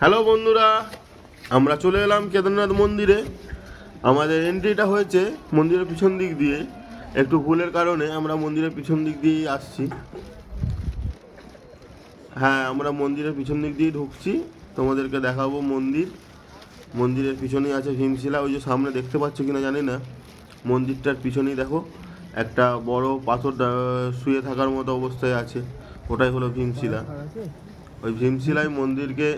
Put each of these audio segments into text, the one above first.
Hello বন্ধুরা, আমরা চলে এলাম কেদারনাথ মন্দিরে। আমাদের এন্ট্রিটা হয়েছে মন্দিরের পিছন দিক দিয়ে। একটু ভুলের কারণে আমরা মন্দিরের পিছন দিক দিয়েই আসছি। হ্যাঁ, আমরা মন্দিরের পিছন দিক দিয়েই ঢুকছি। তোমাদেরকে দেখাবো মন্দিরের পিছনেই আছে ভীমশিলা। ওই যে সামনে দেখতে পাচ্ছ কিনা জানি না, মন্দিরটার পিছনেই দেখো একটা বড় পাথর শুয়ে থাকার মতো অবস্থায় আছে, ওটাই হলো ভীমশিলা। ওই ভীমশিলায় মন্দিরকে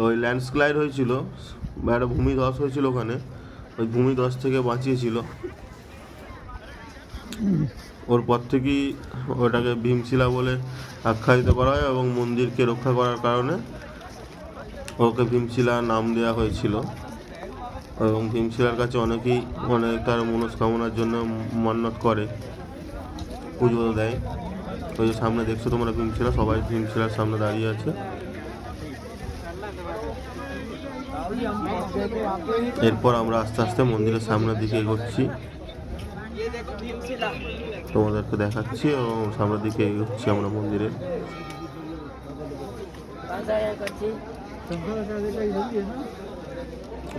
ওই ল্যান্ডস্লাইড হয়েছিল বা একটা ভূমিধস হয়েছিল ওখানে, ওই ভূমিধস থেকে বাঁচিয়েছিল। ওর পর থেকেই ওটাকে ভীমশিলা বলে আখ্যায়িত করা হয় এবং মন্দিরকে রক্ষা করার কারণে ওকে ভীমশিলা নাম দেওয়া হয়েছিল। এবং ভীমশিলার কাছে অনেকেই তার মনস্কামনার জন্য মান্যত করে, পুজো দেয়। ওই যে সামনে দেখছো তোমরা ভীমশিলা, সবাই ভীমশিলার সামনে দাঁড়িয়ে আছে। এরপর আমরা আস্তে আস্তে মন্দিরের সামনের দিকে এগোচ্ছি, তোমাদেরকে দেখাচ্ছি এবং সামনের দিকে এগোচ্ছি আমরা মন্দিরের।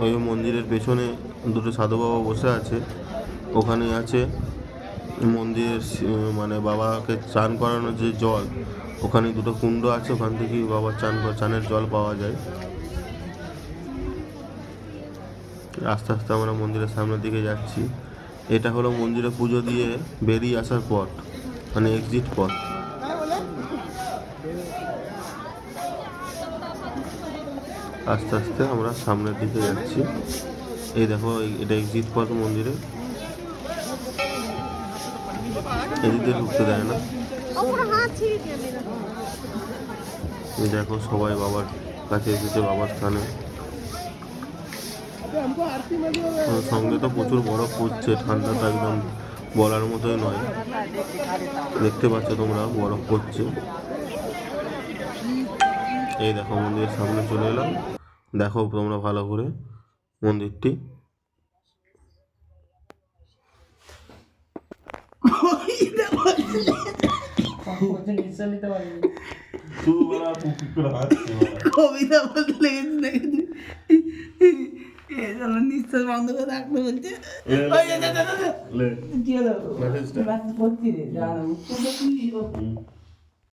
ওই মন্দিরের পেছনে দুটো সাধু বাবা বসে আছে, ওখানে আছে মন্দিরের মানে বাবাকে চান করানোর যে জল, ওখানে দুটো কুণ্ড আছে, ওখান থেকেই বাবার চানের জল পাওয়া যায়। আস্তে আস্তে আমরা মন্দিরের সামনের দিকে যাচ্ছি। এটা হলো মন্দিরে পুজো দিয়ে বেরিয়ে আসার পথ, মানে এক্সিট পথ। আস্তে আস্তে আমরা সামনের দিকে যাচ্ছি। এই দেখো, এটা এক্সিট পথ মন্দিরে, এদিকে ঢুকতে দেয় না। দেখো সবাই বাবার কাছে এসেছে, বাবার স্থানে। সঙ্গে তো প্রচুর বরফ পড়ছে, ঠান্ডাটা একদম বলার মতোই নয়। দেখতে পাচ্ছ তোমরা, বরফ পড়ছে। এই দেখো মন্দিরের সামনে চলে এলাম, দেখো তোমরা ভালো করে মন্দিরটি। কবিতা বলতে লেগেছে, নিঃশ্বাস বন্ধ করে রাখতে বলছে। কি হলো?